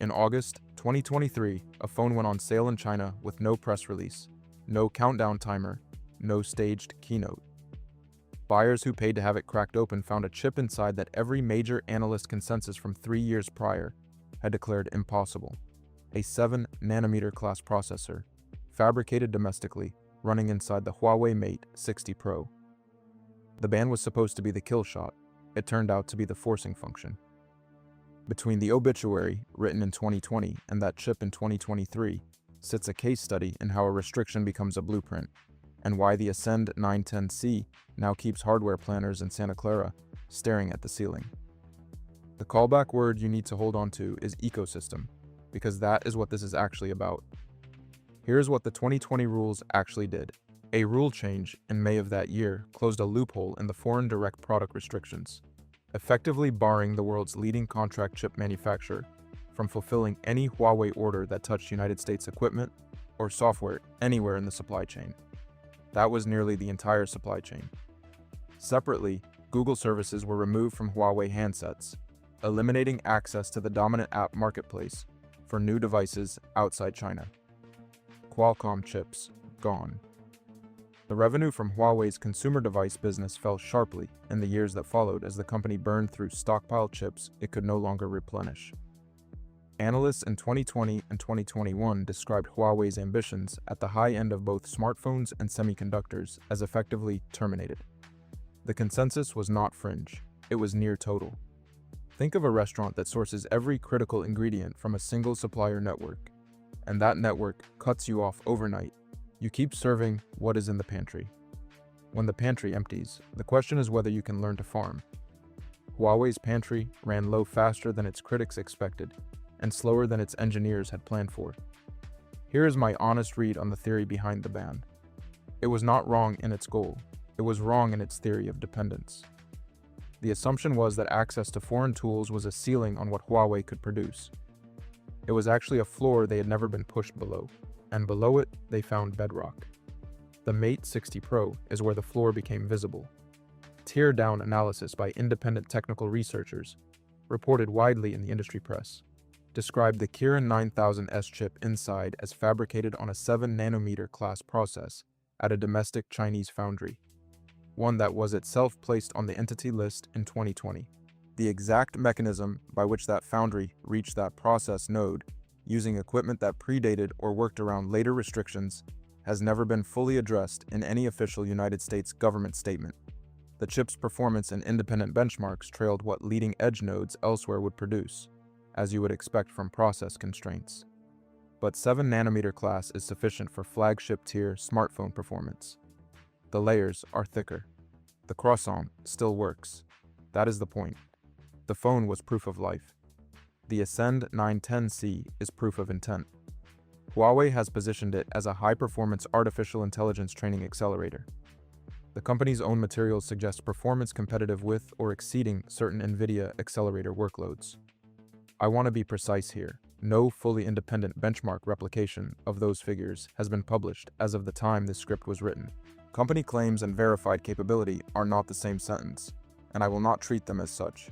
In August 2023, a phone went on sale in China with no press release, no countdown timer, no staged keynote. Buyers who paid to have it cracked open found a chip inside that every major analyst consensus from 3 years prior had declared impossible. A 7-nanometer class processor, fabricated domestically, running inside the Huawei Mate 60 Pro. The ban was supposed to be the kill shot. It turned out to be the forcing function. Between the obituary, written in 2020, and that chip in 2023, sits a case study in how a restriction becomes a blueprint, and why the Ascend 910C now keeps hardware planners in Santa Clara staring at the ceiling. The callback word you need to hold on to is ecosystem, because that is what this is actually about. Here's what the 2020 rules actually did. A rule change in May of that year closed a loophole in the foreign direct product restrictions, effectively barring the world's leading contract chip manufacturer from fulfilling any Huawei order that touched United States equipment or software anywhere in the supply chain. That was nearly the entire supply chain. Separately, Google services were removed from Huawei handsets, eliminating access to the dominant app marketplace for new devices outside China. Qualcomm chips gone. The revenue from Huawei's consumer device business fell sharply in the years that followed as the company burned through stockpiled chips it could no longer replenish. Analysts in 2020 and 2021 described Huawei's ambitions at the high end of both smartphones and semiconductors as effectively terminated. The consensus was not fringe, it was near total. Think of a restaurant that sources every critical ingredient from a single supplier network, and that network cuts you off overnight. You keep serving what is in the pantry. When the pantry empties, the question is whether you can learn to farm. Huawei's pantry ran low faster than its critics expected, and slower than its engineers had planned for. Here is my honest read on the theory behind the ban. It was not wrong in its goal, it was wrong in its theory of dependence. The assumption was that access to foreign tools was a ceiling on what Huawei could produce. It was actually a floor they had never been pushed below, and below it, they found bedrock. The Mate 60 Pro is where the floor became visible. Tear-down analysis by independent technical researchers, reported widely in the industry press, described the Kirin 9000S chip inside as fabricated on a 7-nanometer class process at a domestic Chinese foundry, one that was itself placed on the entity list in 2020. The exact mechanism by which that foundry reached that process node using equipment that predated or worked around later restrictions has never been fully addressed in any official United States government statement. The chip's performance in independent benchmarks trailed what leading-edge nodes elsewhere would produce, as you would expect from process constraints. But 7-nanometer class is sufficient for flagship-tier smartphone performance. The layers are thicker. The croissant still works. That is the point. The phone was proof of life. The Ascend 910C is proof of intent. Huawei has positioned it as a high-performance artificial intelligence training accelerator. The company's own materials suggest performance competitive with or exceeding certain Nvidia accelerator workloads. I want to be precise here. No fully independent benchmark replication of those figures has been published as of the time this script was written. Company claims and verified capability are not the same sentence, and I will not treat them as such.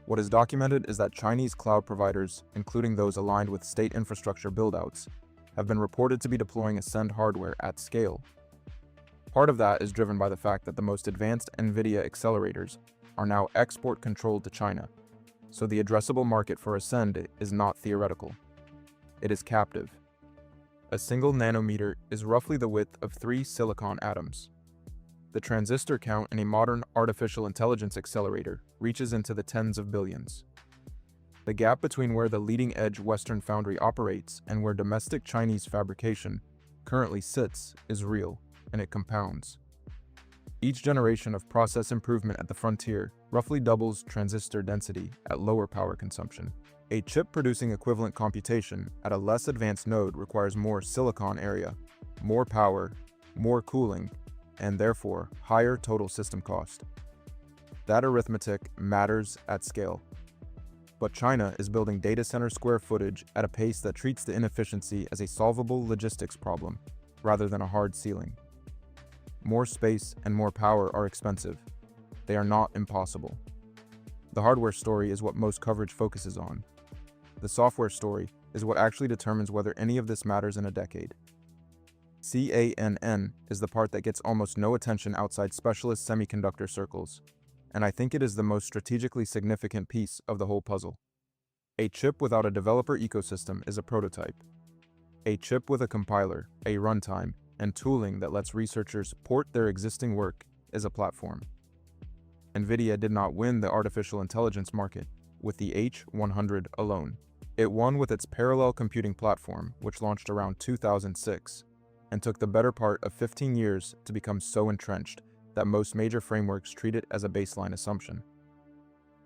What is documented is that Chinese cloud providers, including those aligned with state infrastructure buildouts, have been reported to be deploying Ascend hardware at scale. Part of that is driven by the fact that the most advanced Nvidia accelerators are now export-controlled to China, so the addressable market for Ascend is not theoretical. It is captive. A single nanometer is roughly the width of 3 silicon atoms. The transistor count in a modern artificial intelligence accelerator reaches into the tens of billions. The gap between where the leading-edge Western foundry operates and where domestic Chinese fabrication currently sits is real, and it compounds. Each generation of process improvement at the frontier roughly doubles transistor density at lower power consumption. A chip producing equivalent computation at a less advanced node requires more silicon area, more power, more cooling, and therefore higher total system cost. That arithmetic matters at scale. But China is building data center square footage at a pace that treats the inefficiency as a solvable logistics problem rather than a hard ceiling. More space and more power are expensive. They are not impossible. The hardware story is what most coverage focuses on. The software story is what actually determines whether any of this matters in a decade. CANN is the part that gets almost no attention outside specialist semiconductor circles, and I think it is the most strategically significant piece of the whole puzzle. A chip without a developer ecosystem is a prototype. A chip with a compiler, a runtime, and tooling that lets researchers port their existing work is a platform. Nvidia did not win the artificial intelligence market with the H100 alone. It won with its parallel computing platform, which launched around 2006, and took the better part of 15 years to become so entrenched that most major frameworks treat it as a baseline assumption.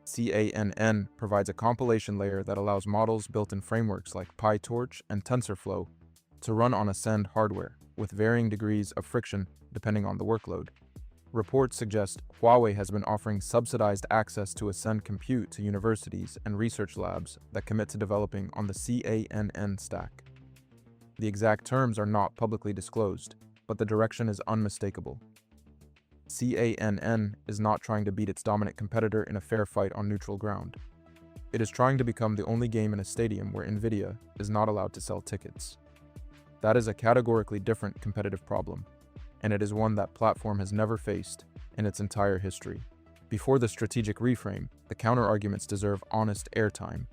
CANN provides a compilation layer that allows models built in frameworks like PyTorch and TensorFlow to run on Ascend hardware, with varying degrees of friction depending on the workload. Reports suggest Huawei has been offering subsidized access to Ascend compute to universities and research labs that commit to developing on the CANN stack. The exact terms are not publicly disclosed, but the direction is unmistakable. CANN is not trying to beat its dominant competitor in a fair fight on neutral ground. It is trying to become the only game in a stadium where Nvidia is not allowed to sell tickets. That is a categorically different competitive problem, and it is one that platform has never faced in its entire history. Before the strategic reframe, the counter-arguments deserve honest airtime.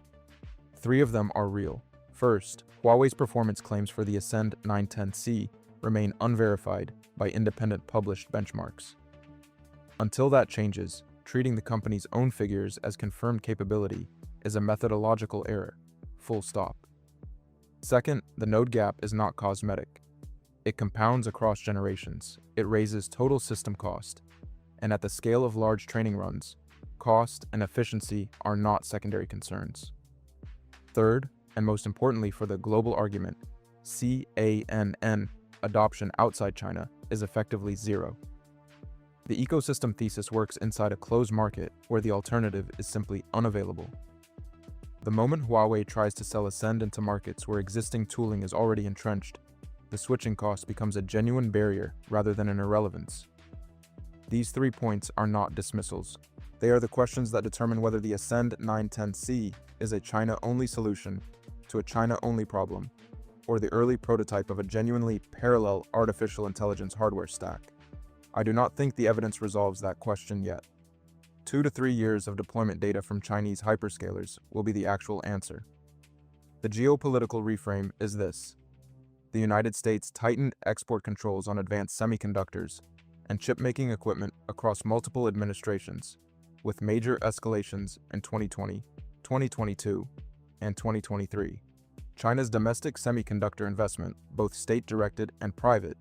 3 of them are real. First, Huawei's performance claims for the Ascend 910C remain unverified by independent published benchmarks. Until that changes, treating the company's own figures as confirmed capability is a methodological error. Full stop. Second, the node gap is not cosmetic. It compounds across generations. It raises total system cost. And at the scale of large training runs, cost and efficiency are not secondary concerns. Third, and most importantly for the global argument, CANN adoption outside China is effectively zero. The ecosystem thesis works inside a closed market where the alternative is simply unavailable. The moment Huawei tries to sell Ascend into markets where existing tooling is already entrenched, the switching cost becomes a genuine barrier rather than an irrelevance. These 3 points are not dismissals. They are the questions that determine whether the Ascend 910C is a China-only solution to a China-only problem, or the early prototype of a genuinely parallel artificial intelligence hardware stack. I do not think the evidence resolves that question yet. 2 to 3 years of deployment data from Chinese hyperscalers will be the actual answer. The geopolitical reframe is this. The United States tightened export controls on advanced semiconductors and chip-making equipment across multiple administrations, with major escalations in 2020, 2022, and 2023. China's domestic semiconductor investment, both state-directed and private,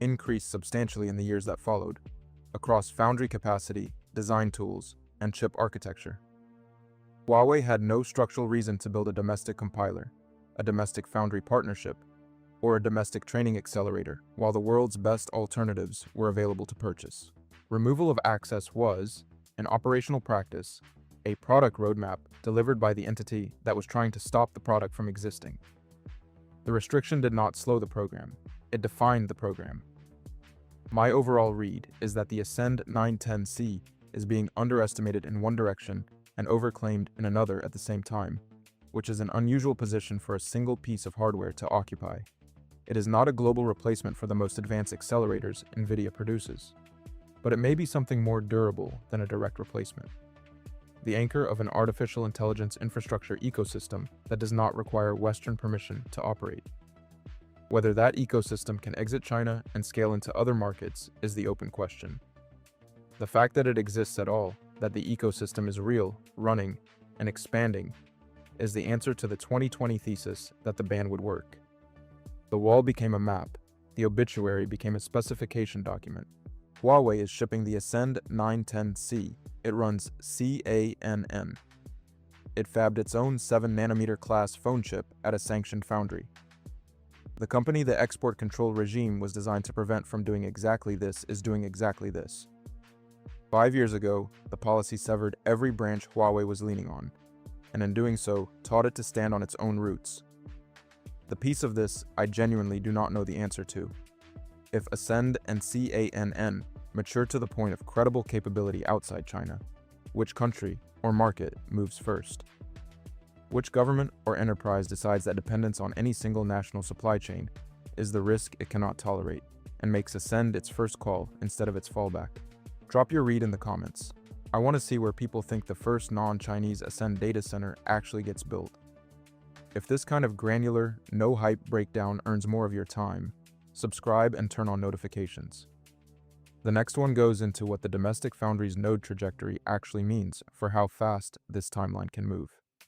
increased substantially in the years that followed, across foundry capacity, design tools, and chip architecture. Huawei had no structural reason to build a domestic compiler, a domestic foundry partnership, or a domestic training accelerator, while the world's best alternatives were available to purchase. Removal of access was, in operational practice, a product roadmap delivered by the entity that was trying to stop the product from existing. The restriction did not slow the program, it defined the program. My overall read is that the Ascend 910C is being underestimated in one direction and overclaimed in another at the same time, which is an unusual position for a single piece of hardware to occupy. It is not a global replacement for the most advanced accelerators Nvidia produces, but it may be something more durable than a direct replacement. The anchor of an artificial intelligence infrastructure ecosystem that does not require Western permission to operate. Whether that ecosystem can exit China and scale into other markets is the open question. The fact that it exists at all, that the ecosystem is real, running, and expanding, is the answer to the 2020 thesis that the ban would work. The wall became a map, the obituary became a specification document. Huawei is shipping the Ascend 910C. It runs CANN. It fabbed its own 7nm class phone chip at a sanctioned foundry. The company the export control regime was designed to prevent from doing exactly this is doing exactly this. 5 years ago, the policy severed every branch Huawei was leaning on, and in doing so, taught it to stand on its own roots. The piece of this I genuinely do not know the answer to. If Ascend and CANN mature to the point of credible capability outside China, which country or market moves first? Which government or enterprise decides that dependence on any single national supply chain is the risk it cannot tolerate and makes Ascend its first call instead of its fallback? Drop your read in the comments. I want to see where people think the first non-Chinese Ascend data center actually gets built. If this kind of granular, no-hype breakdown earns more of your time, subscribe and turn on notifications. The next one goes into what the domestic foundry's node trajectory actually means for how fast this timeline can move.